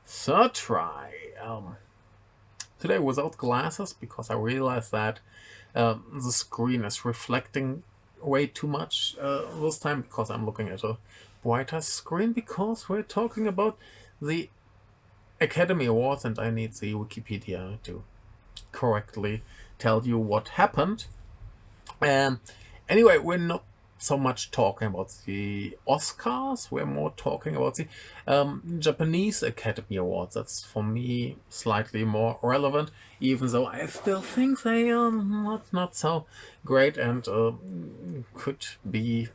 Third try. Today without glasses because I realized that the screen is reflecting way too much this time because I'm looking at a brighter screen because we're talking about the Academy Awards and I need the Wikipedia to correctly tell you what happened. Um, anyway, we're not so much talking about the Oscars. We're more talking about the Japanese Academy Awards. That's for me slightly more relevant, even though I still think they are not so great and could be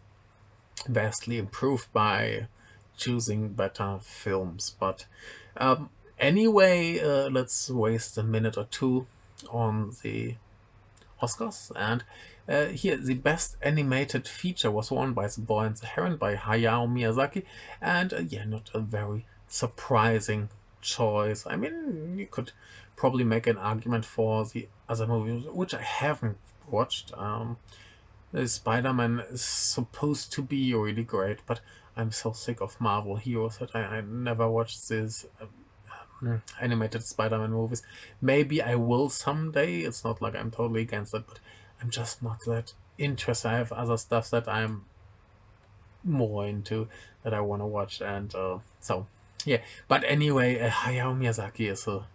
vastly improved by choosing better films. But um, anyway, let's waste a minute or two on the Oscars. And here, the best animated feature was won by The Boy and the Heron by Hayao Miyazaki. And yeah, not a very surprising choice. I mean, you could probably make an argument for the other movies, which I haven't watched. Spider-Man is supposed to be really great, but I'm so sick of Marvel heroes that I never watched this animated Spider-Man movies. Maybe I will someday. It's not like I'm totally against it, but I'm just not that interested. I have other stuff that I'm more into that I want to watch, and so yeah. But anyway, Hayao Miyazaki is a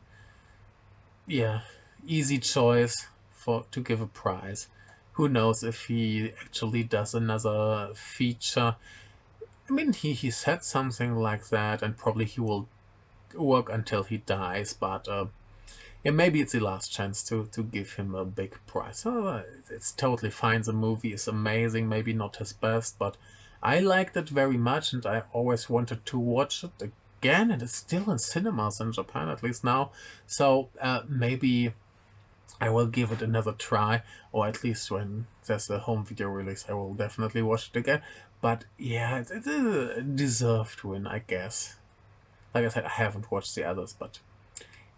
yeah easy choice for to give a prize. Who knows if he actually does another feature? I mean, he said something like that, and probably he will work until he dies. But yeah, maybe it's the last chance to give him a big prize. It's totally fine. The movie is amazing. Maybe not his best, but I liked it very much, and I always wanted to watch it again. And it's still in cinemas in Japan, at least now. So maybe I will give it another try, or at least when there's a home video release, I will definitely watch it again. But yeah, it's a deserved win, I guess. Like I said, I haven't watched the others, but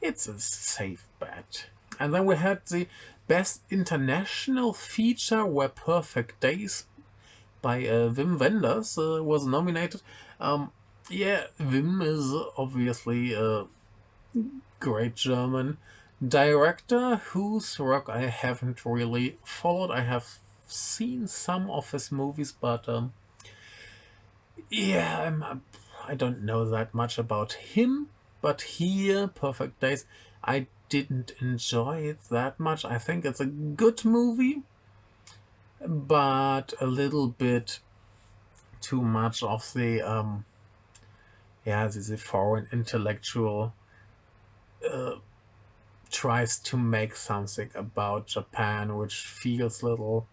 it's a safe bet. And then we had the Best International Feature where Perfect Days by Wim Wenders was nominated. Yeah, Wim is obviously a great German director whose work I haven't really followed. I have seen some of his movies, but yeah, I don't know that much about him. But here, Perfect Days, I didn't enjoy it that much. I think it's a good movie, but a little bit too much of the yeah, the foreign intellectual tries to make something about Japan, which feels a little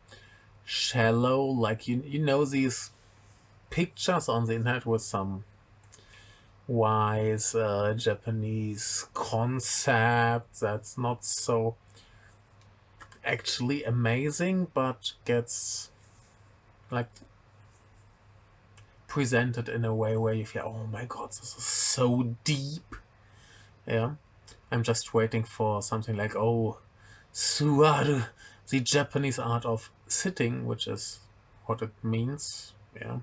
shallow. Like you know these pictures on the internet with some wise Japanese concept that's not so actually amazing, but gets like presented in a way where you feel, oh my god, this is so deep. Yeah, I'm just waiting for something like, oh, Suaru, the Japanese art of sitting, which is what it means. Yeah.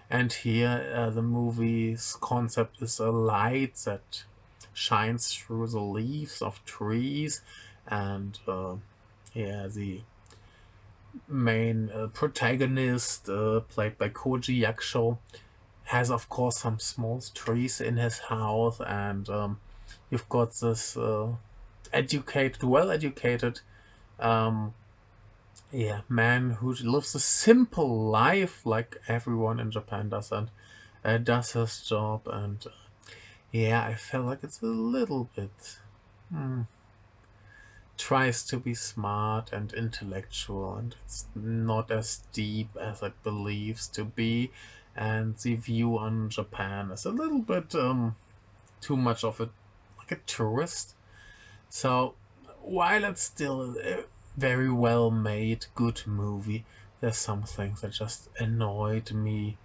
And here, the movie's concept is a light that shines through the leaves of trees, and yeah, the main protagonist, played by Koji Yakusho, has of course some small trees in his house, and you've got this educated, well-educated, um, yeah, man who lives a simple life like everyone in Japan does, and does his job, and yeah, I felt like it's a little bit tries to be smart and intellectual, and it's not as deep as it believes to be, and the view on Japan is a little bit too much of a like a tourist. So while it's still a very well made, good movie, there's some things that just annoyed me.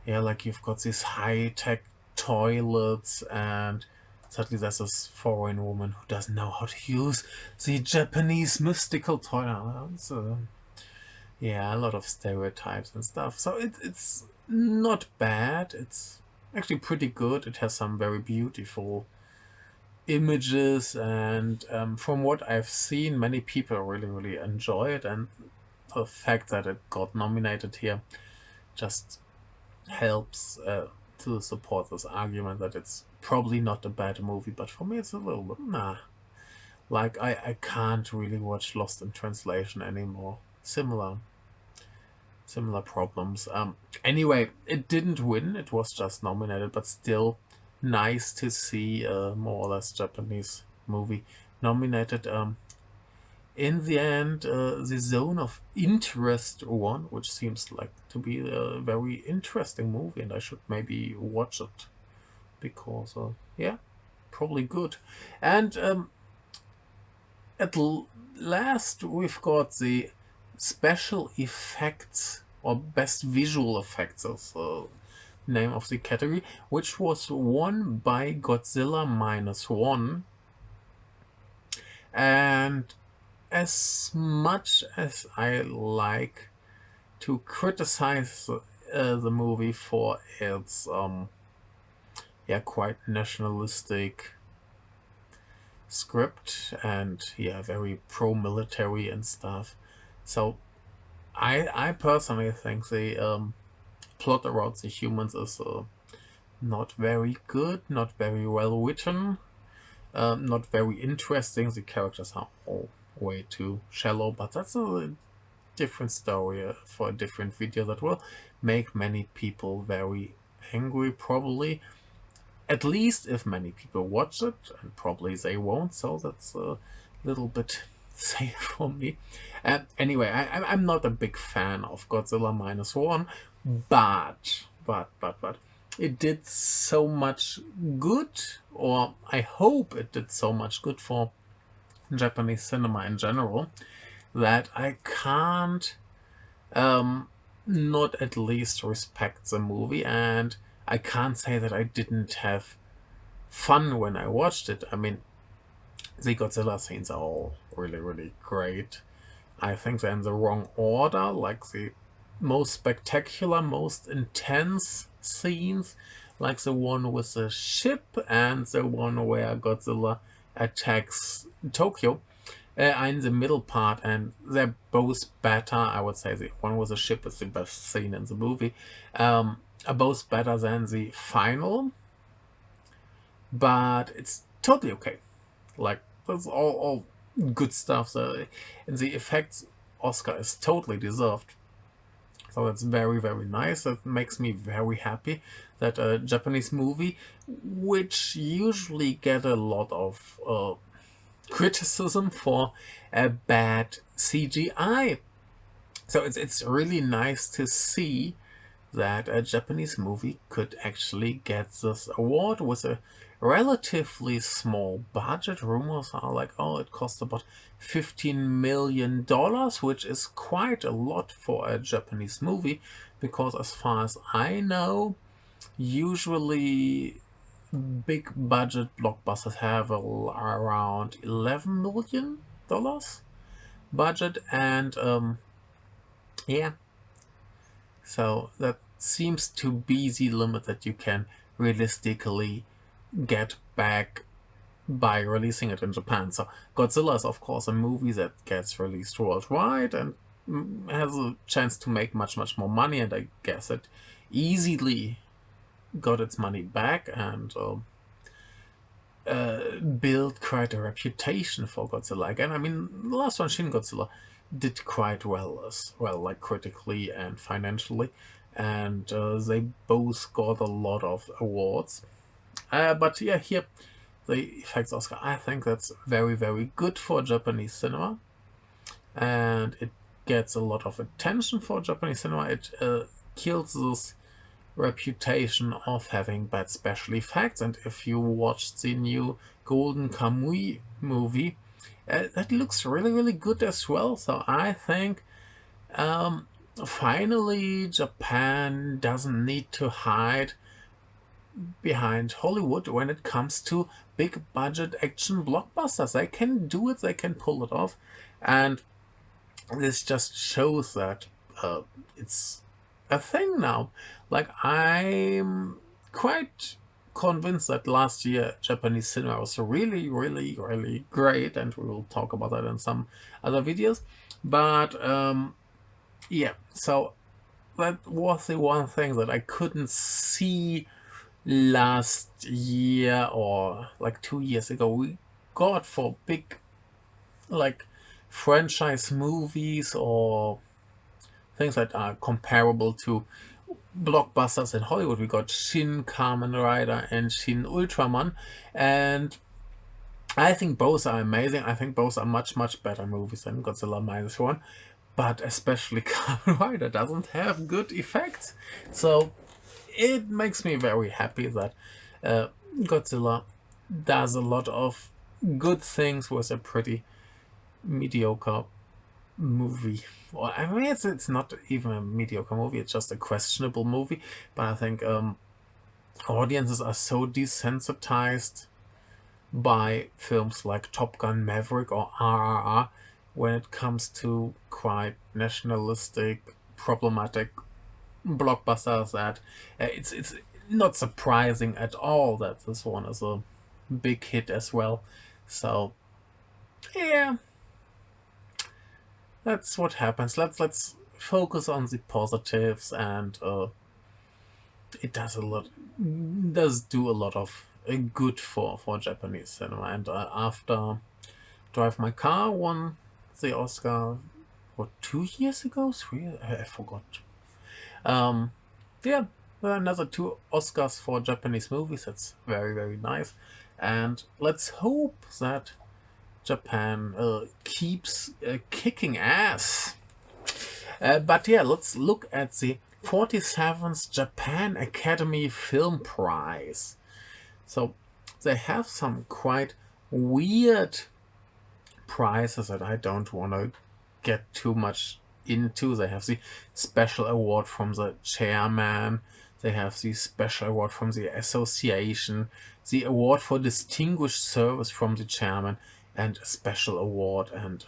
Yeah, like you've got these high tech toilets, and suddenly there's this foreign woman who doesn't know how to use the Japanese mystical toilet. So, yeah, a lot of stereotypes and stuff. So it's not bad. It's actually pretty good. It has some very beautiful images, and from what I've seen, many people really, really enjoy it. And the fact that it got nominated here just helps to support this argument that it's probably not a bad movie. But for me, it's a little bit nah. Like I can't really watch Lost in Translation anymore. Similar problems. Anyway, it didn't win. It was just nominated, but still nice to see a more or less Japanese movie nominated. In the end, the Zone of Interest won, which seems like to be a very interesting movie, and I should maybe watch it because, yeah, probably good. And at last, we've got the special effects or best visual effects as name of the category, which was won by Godzilla -1. And as much as I like to criticize the movie for its quite nationalistic script and very pro-military and stuff, so I personally think the plot around the humans is not very good, not very well written, not very interesting. The characters are all way too shallow, but that's a different story for a different video that will make many people very angry, probably. At least if many people watch it, and probably they won't, so that's a little bit safe for me. Anyway, I'm not a big fan of Godzilla -1, but it did so much good, or I hope it did so much good for Japanese cinema in general, that I can't not at least respect the movie, and I can't say that I didn't have fun when I watched it. I mean, the Godzilla scenes are all really, really great. I think they're in the wrong order, like the most spectacular, most intense scenes, like the one with the ship and the one where Godzilla attacks Tokyo, in the middle part, and they're both better. I would say the one with the ship is the best scene in the movie. Are both better than the final, but it's totally okay. Like, that's all good stuff. So, in the effects, Oscar is totally deserved. So that's very, very nice. It makes me very happy that a Japanese movie, which usually get a lot of criticism for a bad CGI. So it's really nice to see that a Japanese movie could actually get this award with a relatively small budget. Rumors are like, oh, it cost about $15 million, which is quite a lot for a Japanese movie, because as far as I know, usually big budget blockbusters have around $11 million budget, and yeah, so that seems to be the limit that you can realistically get back by releasing it in Japan. So Godzilla is of course a movie that gets released worldwide and has a chance to make much, much more money, and I guess it easily got its money back and built quite a reputation for Godzilla again. I mean, the last one, Shin Godzilla, did quite well as well, like critically and financially, and they both got a lot of awards. But yeah, here, the effects Oscar, I think that's very, very good for Japanese cinema, and it gets a lot of attention for Japanese cinema. It kills this reputation of having bad special effects, and if you watch the new Golden Kamuy movie, that looks really, really good as well. So I think finally Japan doesn't need to hide behind Hollywood when it comes to big budget action blockbusters. They can do it, they can pull it off, and this just shows that it's a thing now. Like, I'm quite convinced that last year Japanese cinema was really, really, really great, and we will talk about that in some other videos. But yeah, so that was the one thing that I couldn't see last year or like 2 years ago. We got for big like franchise movies or things that are comparable to blockbusters in Hollywood. We got Shin Kamen Rider and Shin Ultraman, and I think both are amazing. I think both are much, much better movies than Godzilla Minus One, but especially Kamen Rider doesn't have good effects. So it makes me very happy that Godzilla does a lot of good things with a pretty mediocre movie. Well, I mean, it's not even a mediocre movie, it's just a questionable movie. But I think audiences are so desensitized by films like Top Gun Maverick or RRR when it comes to quite nationalistic, problematic blockbusters that it's not surprising at all that this one is a big hit as well. So yeah, that's what happens. Let's focus on the positives, and it does do a lot of good for Japanese cinema. And after Drive My Car won the Oscar, what, 2 years ago, 3? I forgot. Yeah, another 2 Oscars for Japanese movies. That's very, very nice. And let's hope that Japan keeps kicking ass. But yeah, let's look at the 47th Japan Academy Film Prize. So they have some quite weird prizes that I don't want to get too much into. They have the special award from the chairman. They have the special award from the association, the award for distinguished service from the chairman, and a special award. And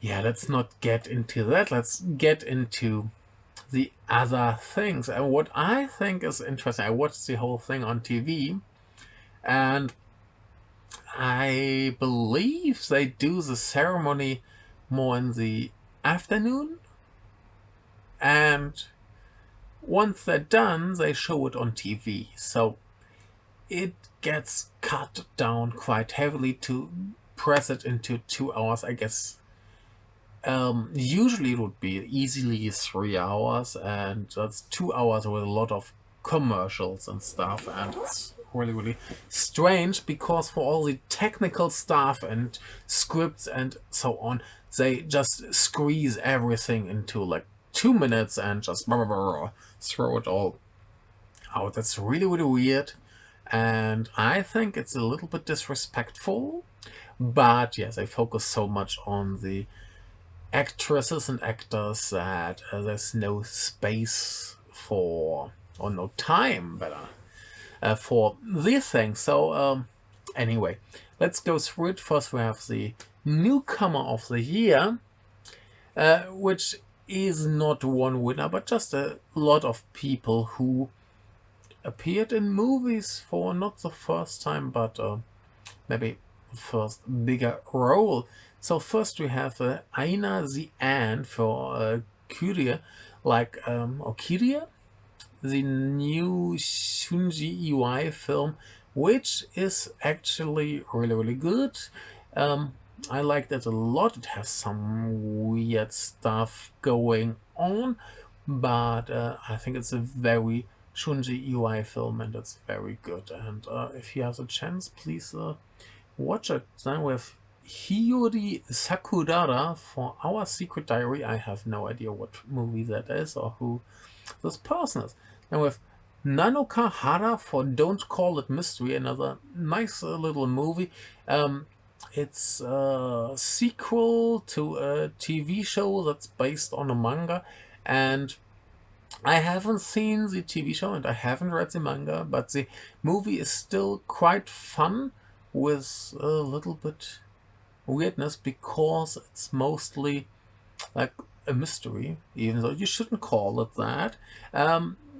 yeah, let's not get into that. Let's get into the other things. And what I think is interesting, I watched the whole thing on TV, and I believe they do the ceremony more in the afternoon, and once they're done, they show it on TV. So it gets cut down quite heavily to press it into 2 hours, I guess. Usually it would be easily 3 hours, and that's 2 hours with a lot of commercials and stuff, and it's really, really strange because for all the technical stuff and scripts and so on, they just squeeze everything into like 2 minutes and just throw it all out. That's really, really weird, and I think it's a little bit disrespectful. But yes, they focus so much on the actresses and actors that there's no space for, or no time better, for these things. So anyway, let's go through it. First we have the newcomer of the year, which is not one winner, but just a lot of people who appeared in movies for not the first time, but maybe first bigger role. So first we have Aina the Ant for Kyria, like or Kyria, the new Shunji Iwai film, which is actually really, really good. I liked it a lot. It has some weird stuff going on, but I think it's a very Shunji Iwai film, and it's very good. And if you have a chance, please watch it. Then we have Hiyori Sakurada for Our Secret Diary. I have no idea what movie that is or who this person is. Then we have Nanoka Hara for Don't Call It Mystery, another nice little movie. It's a sequel to a TV show that's based on a manga, and I haven't seen the TV show and I haven't read the manga, but the movie is still quite fun with a little bit weirdness because it's mostly like a mystery, even though you shouldn't call it that.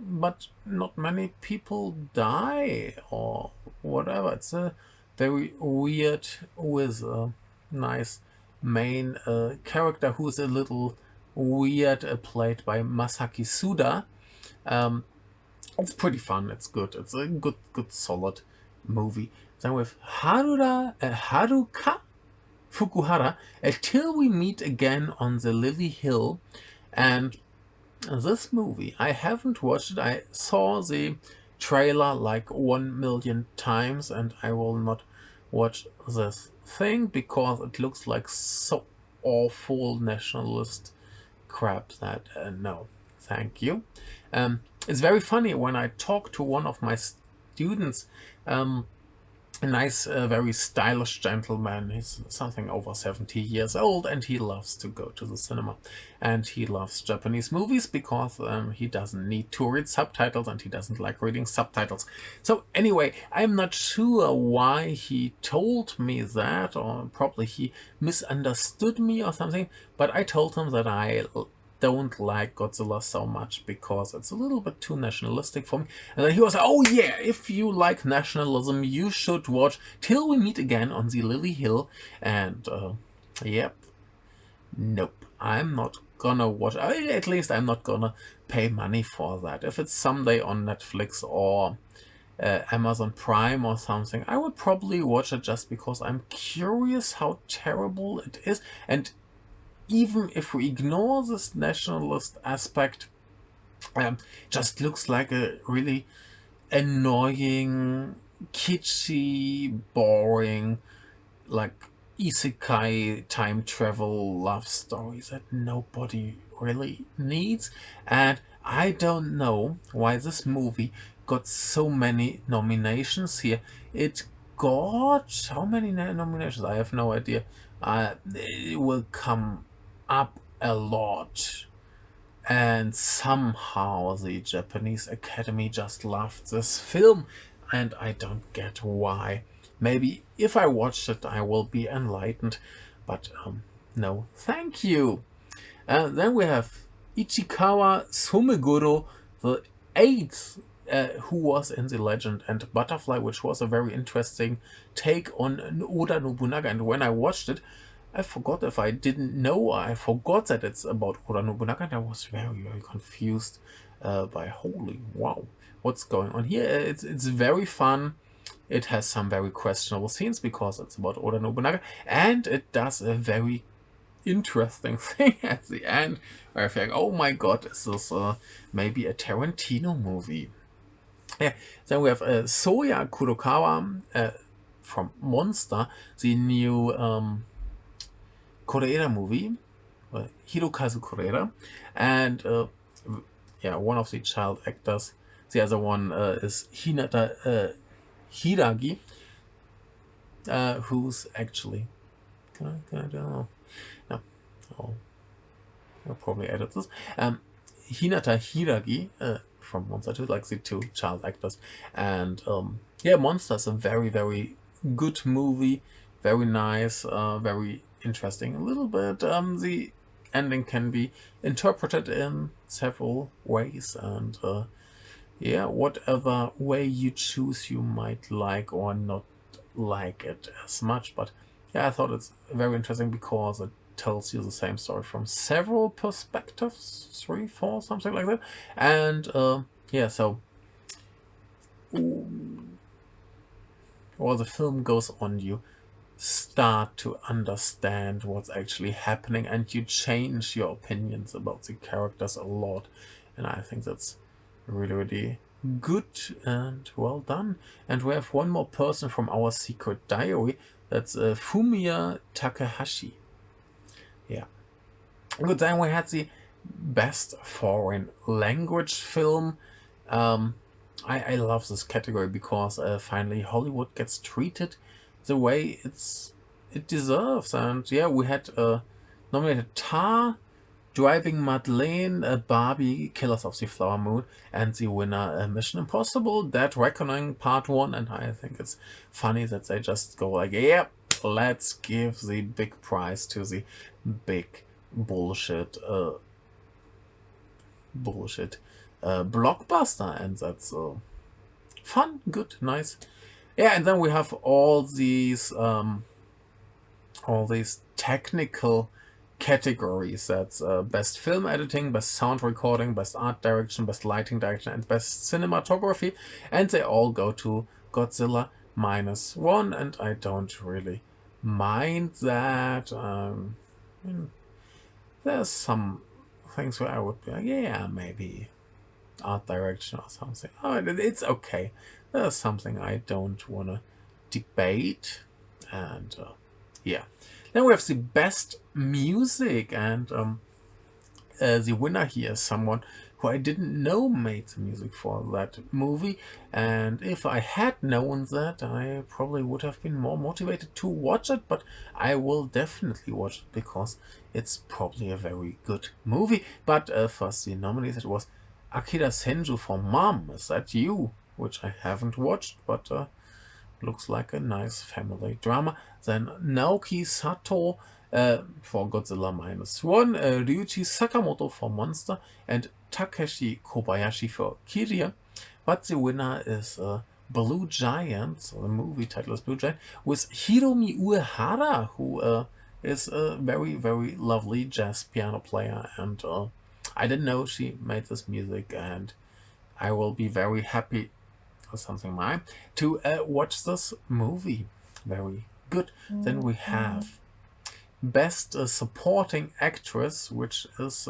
but not many people die or whatever. It's a very weird with a nice main character who's a little weird, played by Masaki Suda. Um, it's pretty fun. It's good. It's a good, solid movie. Then with Haruka Fukuhara, Till We Meet Again on the Lily Hill. And this movie, I haven't watched it. I saw the trailer like 1 million times, and I will not watch this thing because it looks like so awful nationalist crap that no, thank you. It's very funny when I talk to one of my students. A nice, very stylish gentleman. He's something over 70 years old, and he loves to go to the cinema. And he loves Japanese movies because he doesn't need to read subtitles, and he doesn't like reading subtitles. So anyway, I'm not sure why he told me that, or probably he misunderstood me or something, but I told him that I don't like Godzilla so much because it's a little bit too nationalistic for me. And then he was like, oh yeah, if you like nationalism, you should watch Till We Meet Again on the Lily Hill. And yep, nope, I'm not gonna watch. At least I'm not gonna pay money for that. If it's someday on Netflix or Amazon Prime or something, I would probably watch it just because I'm curious how terrible it is. And even if we ignore this nationalist aspect, just looks like a really annoying, kitschy, boring, like isekai time travel love stories that nobody really needs. And I don't know why this movie got so many nominations here. It got how many nominations? I have no idea. It will come up a lot. And somehow the Japanese Academy just loved this film, and I don't get why. Maybe if I watch it, I will be enlightened, but no, thank you. Then we have Ichikawa Sumeguro, the eighth, who was in The Legend and Butterfly, which was a very interesting take on Oda Nobunaga. And when I watched it, I forgot if I didn't know. I forgot that it's about Oda Nobunaga, and I was very, very confused by holy wow, what's going on here? It's very fun. It has some very questionable scenes because it's about Oda Nobunaga, and it does a very interesting thing at the end where I think, oh my god, is this maybe a Tarantino movie? Yeah. Then we have Soya Kurokawa from Monster, the new Koreeda movie, Hirokazu Koreeda, and yeah, one of the child actors. The other one is Hinata Hiragi, who's actually can I do no, I'll probably edit this. Hinata Hiragi from Monster 2, like the two child actors, and yeah, Monster is a very, very good movie, very nice, very interesting. A little bit the ending can be interpreted in several ways, and yeah, whatever way you choose, you might like or not like it as much. But yeah, I thought it's very interesting because it tells you the same story from several perspectives, 3, 4, something like that. And yeah, so while the film goes on, you start to understand what's actually happening, and you change your opinions about the characters a lot. And I think that's really, really good and well done. And we have one more person from our secret diary. That's Fumiya Takahashi. Yeah. Good. Then we had the best foreign language film. I love this category because finally Hollywood gets treated the way it deserves. And yeah, we had nominated Tar, Driving Madeleine, Barbie, Killers of the Flower Moon, and the winner Mission Impossible, Dead Reckoning Part 1. And I think it's funny that they just go like, yep, let's give the big prize to the big bullshit blockbuster, and that's fun, good, nice. Yeah, and then we have all these technical categories. That's best film editing, best sound recording, best art direction, best lighting direction, and best cinematography, and they all go to Godzilla -1, and I don't really mind that. There's some things where I would be like, yeah, maybe art direction or something. Oh, it's okay. There's something I don't want to debate, and yeah. Then we have the best music, and the winner here is someone who I didn't know made the music for that movie, and if I had known that, I probably would have been more motivated to watch it, but I will definitely watch it because it's probably a very good movie. But first, the nominees, it was Akira Senju for Mom, Is That You?, which I haven't watched, but looks like a nice family drama. Then Naoki Sato for Godzilla -1, Ryuichi Sakamoto for Monster, and Takeshi Kobayashi for Kiria. But the winner is Blue Giant, so the movie title is Blue Giant, with Hiromi Uehara, who is a very, very lovely jazz piano player, and I didn't know she made this music, and I will be very happy or something mine to watch this movie. Very good. Then we have best supporting actress, which is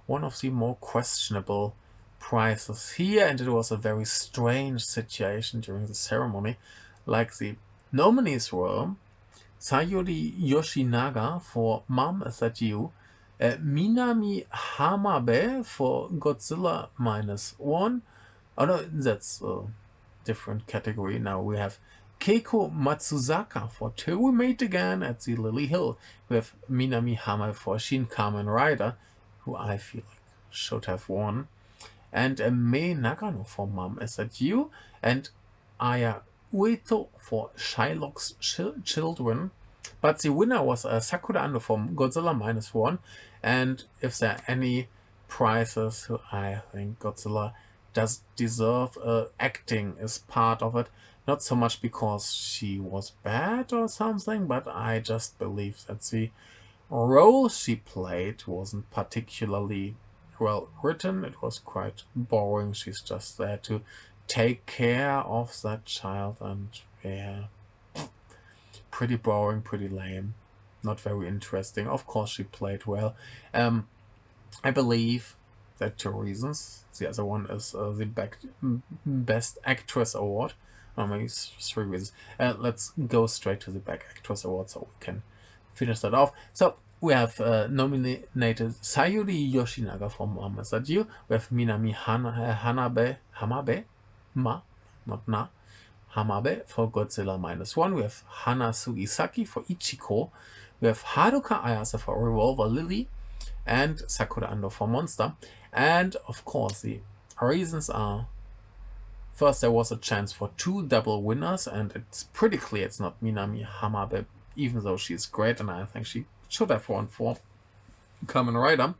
one of the more questionable prizes here, and it was a very strange situation during the ceremony. Like, the nominees were Sayuri Yoshinaga for Mom, Is That You?, Minami Hamabe for Godzilla -1. Oh no, that's a different category. Now we have Keiko Matsuzaka for Till We Meet Again at the Lily Hill. We have Minami Hamabe for Shin Kamen Rider, who I feel like should have won. And Mei Nagano for Mom, Is That You?, and Aya Ueto for Shylock's Children. But the winner was Sakura Ando from Godzilla -1. And if there are any prizes, I think Godzilla does deserve. Acting is part of it. Not so much because she was bad or something, but I just believe that the role she played wasn't particularly well written. It was quite boring. She's just there to take care of that child, and yeah, pretty boring, pretty lame, not very interesting. Of course, she played well. I believe there are two reasons. The other one is the Best Actress Award. Or maybe three reasons. Let's go straight to the Best Actress Award so we can finish that off. So we have nominated Sayuri Yoshinaga for Mom, Is That You? We have Minami Hamabe, not Na, Hamabe for Godzilla -1. We have Hana Sugisaki for Ichiko. We have Haruka Ayase for Revolver Lily, and Sakura Ando for Monster. And of course, the reasons are: first, there was a chance for two double winners, and it's pretty clear it's not Minami Hamabe, even though she's great, and I think she should have won for Kamen Rider.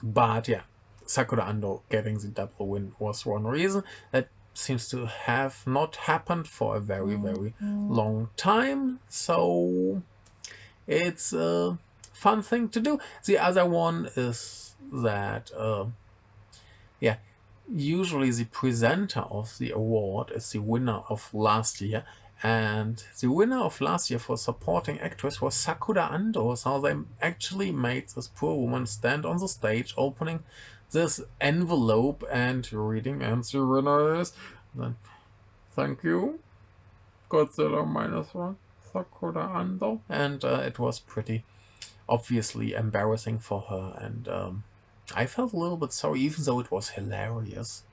But yeah, Sakura Ando getting the double win was one reason. That seems to have not happened for a very, very long time. So it's a fun thing to do. The other one is that, yeah, usually the presenter of the award is the winner of last year. And the winner of last year for supporting actress was Sakura Ando. So they actually made this poor woman stand on the stage, opening this envelope and reading, and the winner is, then, thank you, Godzilla -1, Sakura Ando. And it was pretty obviously embarrassing for her, and I felt a little bit sorry, even though it was hilarious.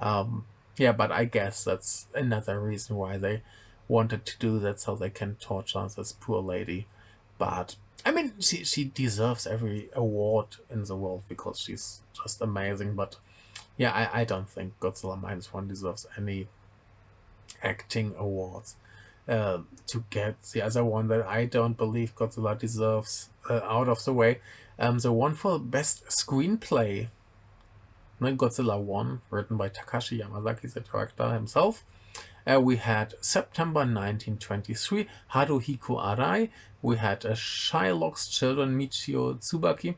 Yeah, but I guess that's another reason why they wanted to do that, so they can torture this poor lady. But I mean, she deserves every award in the world because she's just amazing. But yeah, I don't think Godzilla -1 deserves any acting awards. To get the other one that I don't believe Godzilla deserves out of the way, the one for best screenplay. Godzilla 1, written by Takashi Yamazaki, the director himself. We had September 1923, Haruhiko Arai. We had Shylock's Children, Michio Tsubaki.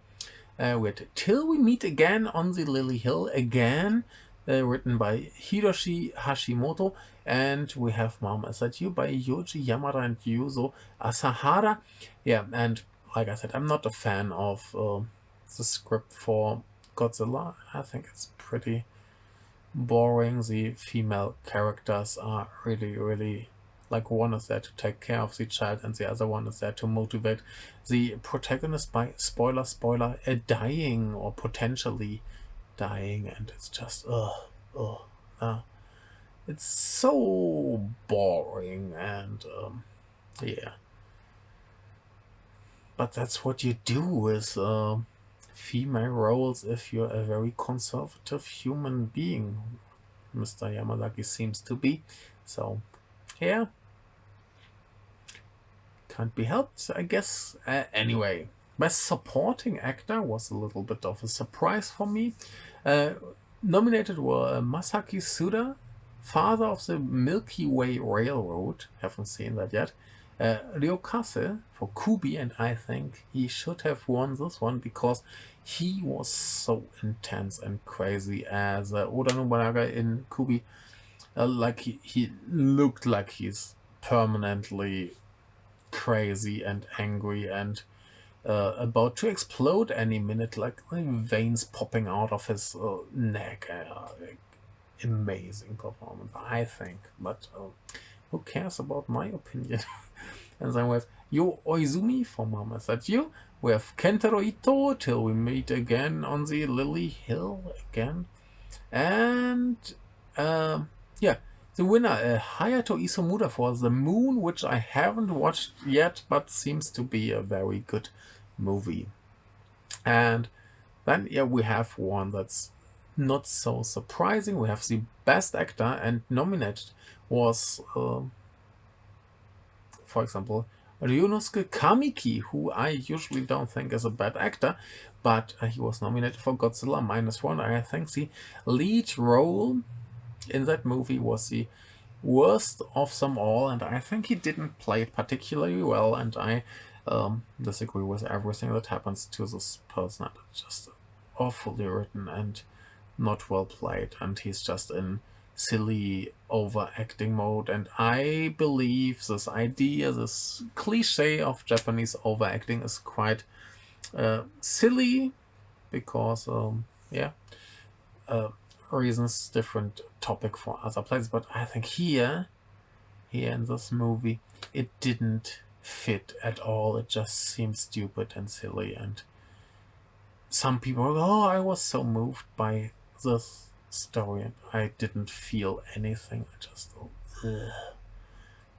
We had Till We Meet Again on the Lily Hill, again, written by Hiroshi Hashimoto. And we have Mama Is That You by Yoji Yamada and Yuzo Asahara. Yeah, and like I said, I'm not a fan of the script for Godzilla. I think it's pretty boring. The female characters are really, like, one is there to take care of the child and the other one is there to motivate the protagonist by, spoiler, dying or potentially dying, and it's just it's so boring. And yeah, but that's what you do with female roles if you're a very conservative human being. Mr. Yamazaki seems to be. So yeah, can't be helped, I guess. Anyway, best supporting actor was a little bit of a surprise for me. Nominated were Masaki Suda, father of the Milky Way Railroad, haven't seen that yet, Ryokase for Kubi, and I think he should have won this one because he was so intense and crazy as Oda Nobunaga in Kubi. Like he looked like he's permanently crazy and angry and about to explode any minute, like veins popping out of his neck. Amazing performance, I think, but who cares about my opinion? And then we have Yo Oizumi for Mama Is That You. We have Kentaro Ito, Till We Meet Again on the Lily Hill again. And yeah, the winner, Hayato Isomura for The Moon, which I haven't watched yet, but seems to be a very good movie. And then, yeah, we have one that's not so surprising. We have the best actor, and nominated was, for example, Ryunosuke Kamiki, who I usually don't think is a bad actor, but he was nominated for Godzilla -1. I think the lead role in that movie was the worst of them all, and I think he didn't play it particularly well, and I disagree with everything that happens to this person. It's just awfully written and not well played, and he's just in silly overacting mode. And I believe this idea, this cliche of Japanese overacting is quite silly because reasons, different topic for other places, but I think here in this movie it didn't fit at all. It just seemed stupid and silly, and some people were, oh, I was so moved by this story, and I didn't feel anything. I just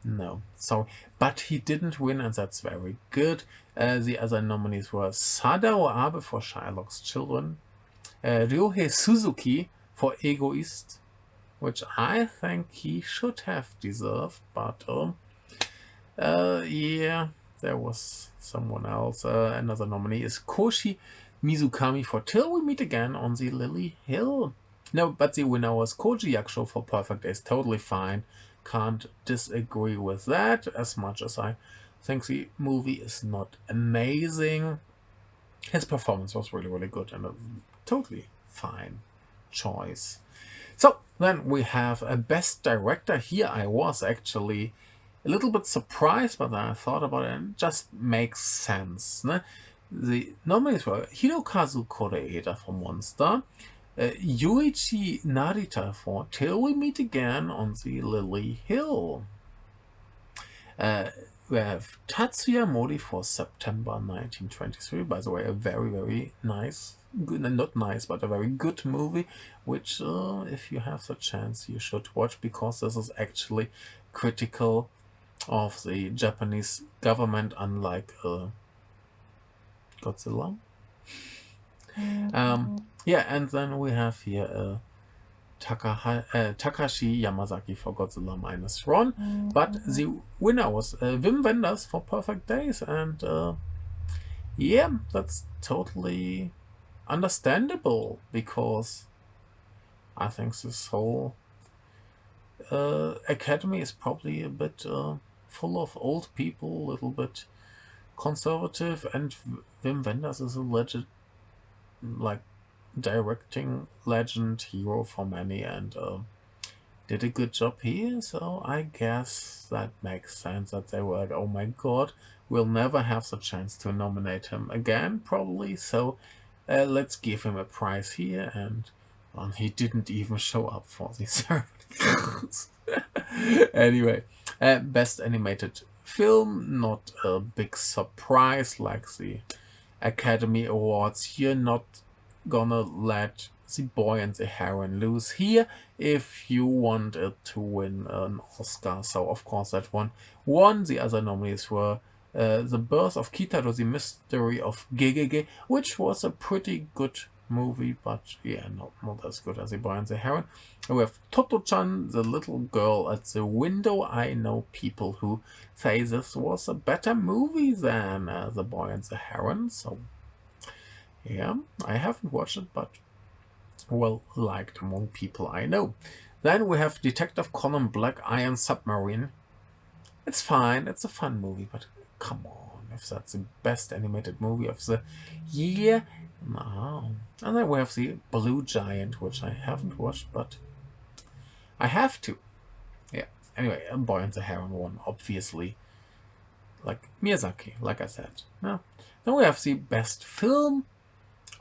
no. So, but he didn't win, and that's very good. The other nominees were Sadao Abe for Shylock's Children, Ryohei Suzuki for Egoist, which I think he should have deserved, but yeah, there was someone else. Another nominee is Koshi Mizukami for Till We Meet Again on the Lily Hill. No, but the winner was Koji Yakusho for Perfect Days. Totally fine. Can't disagree with that, as much as I think the movie is not amazing. His performance was really good and a totally fine choice. So then we have a Best Director. Here I was actually a little bit surprised, but then I thought about it and it just makes sense. Ne? The nominees were Hirokazu Koreeda for Monster, Yuichi Narita for Till We Meet Again on the Lily Hill. We have Tatsuya Mori for September 1923. By the way, a very nice, good, not nice, but a very good movie, which if you have the chance you should watch, because this is actually critical of the Japanese government, unlike Godzilla. Yeah, and then we have here Takashi Yamazaki for Godzilla -1, but the winner was Wim Wenders for Perfect Days, and yeah, that's totally understandable, because I think this whole academy is probably a bit full of old people, a little bit conservative, and Wim Wenders is a legend, like directing legend, hero for many, and did a good job here. So I guess that makes sense that they were like, oh my god, we'll never have the chance to nominate him again, probably. So let's give him a prize here, and he didn't even show up for the ceremony. Anyway, best animated film, not a big surprise like the Academy Awards. You're not gonna let the boy and the heron lose here if you want it to win an Oscar. So of course that one won. The other nominees were The Birth of Kitaro, The Mystery of Gegege, which was a pretty good movie, but yeah, not as good as The Boy and the Heron. And we have Toto-chan, The Little Girl at the Window. I know people who say this was a better movie than The Boy and the Heron, so yeah, I haven't watched it, but well liked among people I know. Then we have Detective Conan Black Iron Submarine. It's fine, it's a fun movie, but come on, if that's the best animated movie of the year, no. And then we have the Blue Giant, which I haven't watched, but I have to. Yeah. Anyway, a Boy and the Heron one, obviously. Like Miyazaki, like I said. No. Then we have the best film,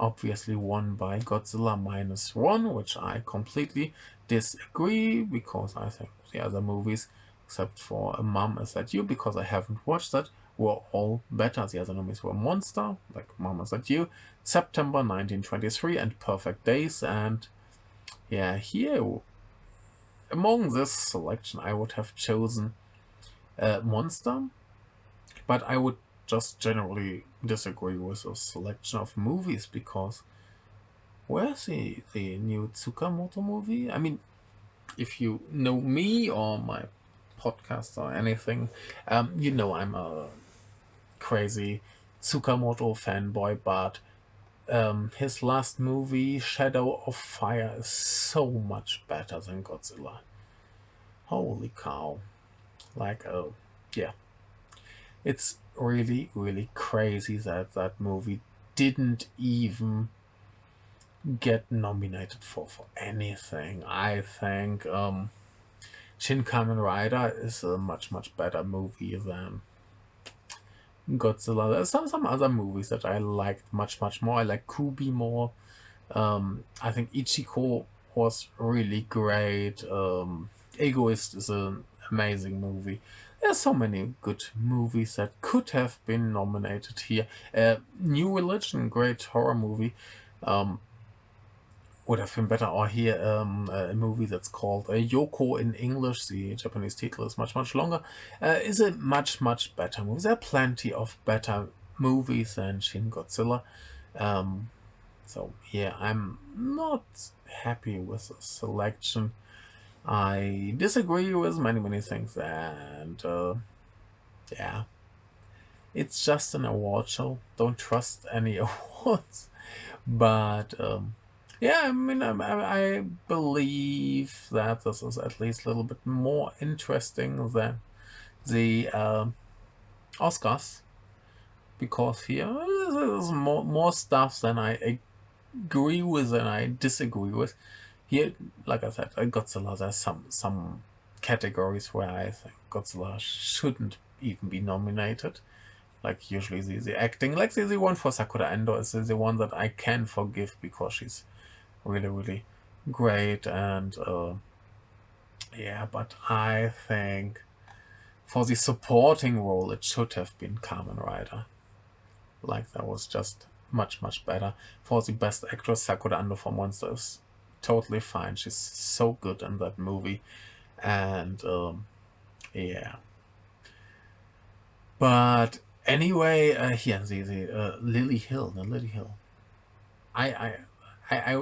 obviously won by Godzilla -1, which I completely disagree, because I think the other movies, except for Mom Is That You, because I haven't watched that, were all better. The other movies were Monster, like Mom Is That You, September 1923, and Perfect Days. And yeah, here, among this selection, I would have chosen Monster, but I would just generally disagree with a selection of movies, because where's the new Tsukamoto movie? I mean, if you know me or my podcast or anything, you know I'm a crazy Tsukamoto fanboy, but his last movie, Shadow of Fire, is so much better than Godzilla. Holy cow. Like, yeah. It's really, really crazy that that movie didn't even get nominated for anything. I think Shin Kamen Rider is a much, much better movie than Godzilla. There's some other movies that I liked much, much more. I like Kubi more. I think Ichiko was really great. Egoist is an amazing movie. There's so many good movies that could have been nominated here. New Religion, great horror movie, would have been better. Or here, a movie that's called Yoko in English. The Japanese title is much, much longer. Is a much, much better movie. There are plenty of better movies than Shin Godzilla. So yeah, I'm not happy with the selection. I disagree with many, many things, and yeah, it's just an award show. Don't trust any awards. But yeah, I mean, I believe that this is at least a little bit more interesting than the Oscars, because here there's more stuff than I agree with and I disagree with. Here, like I said, Godzilla, there's some categories where I think Godzilla shouldn't even be nominated. Like usually the acting, like the one for Sakura Endo is the one that I can forgive, because she's really, really great. And yeah, but I think for the supporting role, it should have been Kamen Rider. Like, that was just much, much better. For the best actress, Sakura Ando for Monster is totally fine. She's so good in that movie. And yeah. But anyway, yeah, the Lily Hill, the Lily Hill. I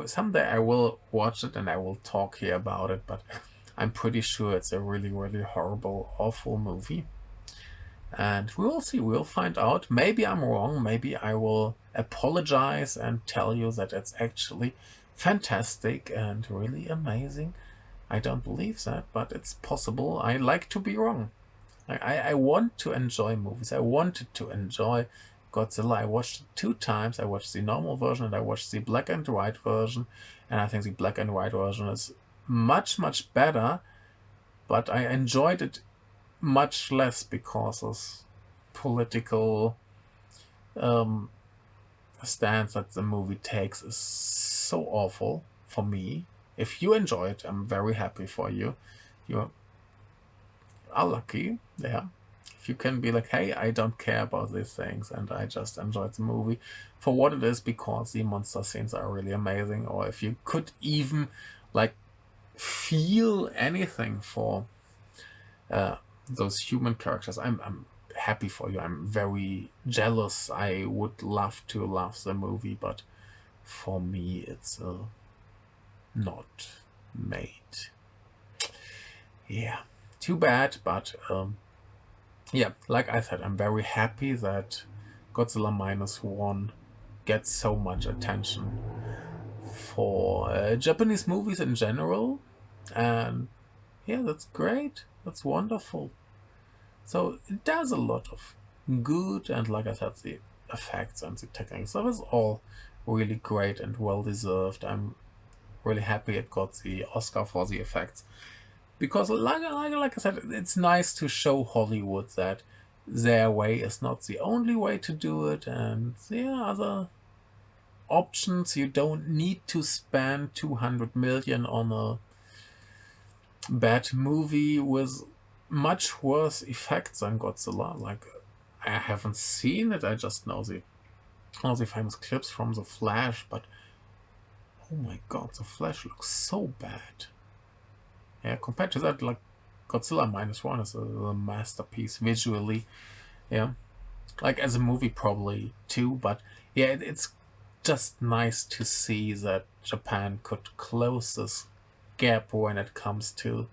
someday I will watch it and I will talk here about it, but I'm pretty sure it's a really, really horrible, awful movie. And we will see, we'll find out. Maybe I'm wrong, maybe I will apologize and tell you that it's actually fantastic and really amazing. I don't believe that, but it's possible. I like to be wrong. I want to enjoy movies. I wanted to enjoy Godzilla. I watched it 2 times. I watched the normal version and I watched the black and white version. And I think the black and white version is much, much better, but I enjoyed it much less because of political um, stance that the movie takes is so awful for me. If you enjoy it, I'm very happy for you. You are lucky, yeah. If you can be like, hey, I don't care about these things and I just enjoyed the movie for what it is because the monster scenes are really amazing, or if you could even like feel anything for those human characters, I'm happy for you. I'm very jealous. I would love to love the movie, but for me, it's not made. Yeah, too bad, but yeah, like I said, I'm very happy that Godzilla Minus One gets so much attention for Japanese movies in general, and yeah, that's great. That's wonderful. So it does a lot of good, and like I said, the effects and the technical stuff is all really great and well deserved. I'm really happy it got the Oscar for the effects because, like I said, it's nice to show Hollywood that their way is not the only way to do it, and there are other options. You don't need to spend 200 million on a bad movie with much worse effects than Godzilla. Like, I haven't seen it. I just know all the famous clips from The Flash, but oh my god, The Flash looks so bad. Yeah, compared to that, like Godzilla Minus One is a masterpiece visually. Yeah, like as a movie probably too, but yeah, it's just nice to see that Japan could close this gap when it comes to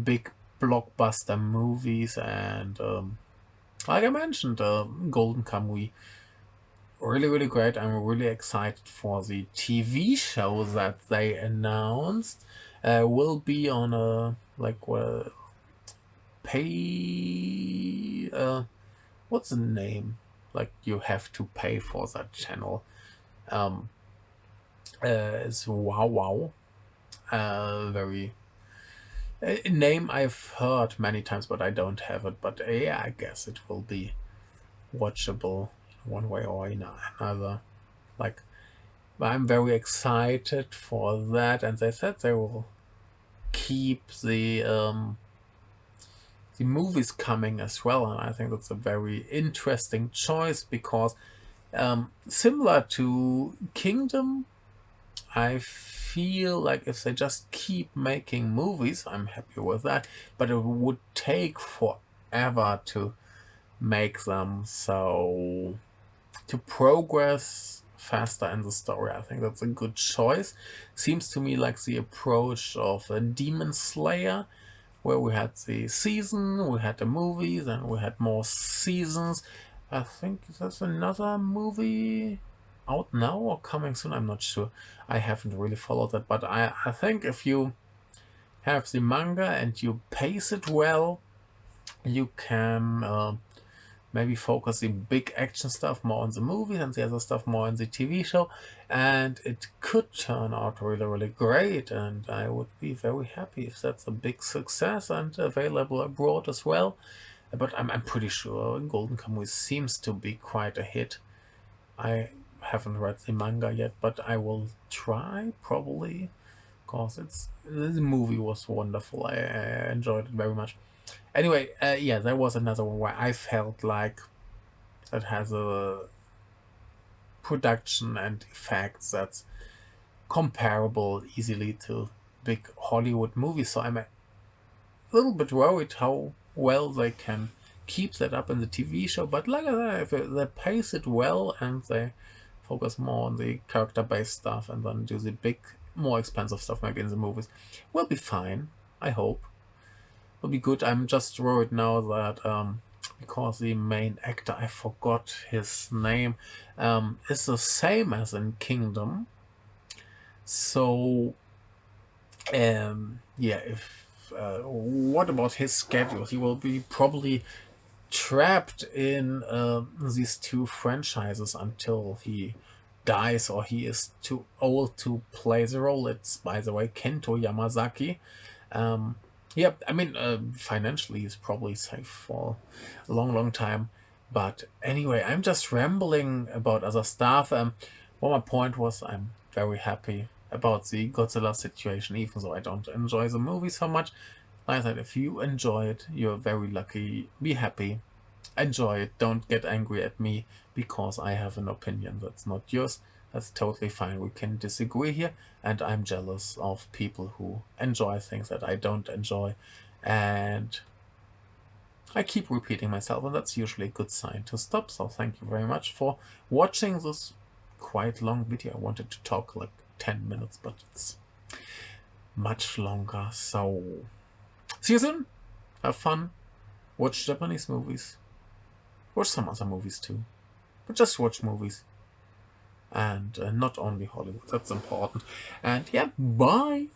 big blockbuster movies, and like I mentioned, Golden Kamuy, really great. I'm really excited for the TV show that they announced. Will be on a pay. What's the name? Like you have to pay for that channel. Um, it's Wow Wow. Very a name I've heard many times, but I don't have it. But yeah, I guess it will be watchable one way or another. Like, I'm very excited for that, and they said they will keep the movies coming as well, and I think that's a very interesting choice because similar to Kingdom, I feel like if they just keep making movies, I'm happy with that, but it would take forever to make them, so to progress faster in the story, I think that's a good choice. Seems to me like the approach of a Demon Slayer, where we had the season, we had the movies, and we had more seasons. I think there's another movie out now or coming soon, I'm not sure. I haven't really followed that, but I think if you have the manga and you pace it well, you can maybe focus the big action stuff more on the movies and the other stuff more on the TV show, and it could turn out really great, and I would be very happy if that's a big success and available abroad as well. But I'm pretty sure Golden Kamuy seems to be quite a hit. I haven't read the manga yet, but I will try probably, because the movie was wonderful. I enjoyed it very much. Anyway, yeah, there was another one where I felt like that has a production and effects that's comparable easily to big Hollywood movies. So I'm a little bit worried how well they can keep that up in the TV show. But like I said, if they pace it well and they focus more on the character-based stuff and then do the big, more expensive stuff maybe in the movies, we'll be fine. I hope. Will be good. I'm just worried now that because the main actor, I forgot his name, is the same as in Kingdom. So, yeah, if what about his schedule? He will be probably trapped in these two franchises until he dies or he is too old to play the role. It's, by the way, Kento Yamazaki. Um, yeah, I mean, financially, he's probably safe for a long, long time. But anyway, I'm just rambling about other stuff. Well, my point was, I'm very happy about the Godzilla situation, even though I don't enjoy the movie so much. Like I said, if you enjoy it, you're very lucky. Be happy. Enjoy it. Don't get angry at me because I have an opinion that's not yours. That's totally fine. We can disagree here, and I'm jealous of people who enjoy things that I don't enjoy. And I keep repeating myself, and that's usually a good sign to stop. So thank you very much for watching this quite long video. I wanted to talk like 10 minutes, but it's much longer. So see you soon. Have fun. Watch Japanese movies. Watch some other movies too. But just watch movies. And not only Hollywood. That's important. And yeah, bye.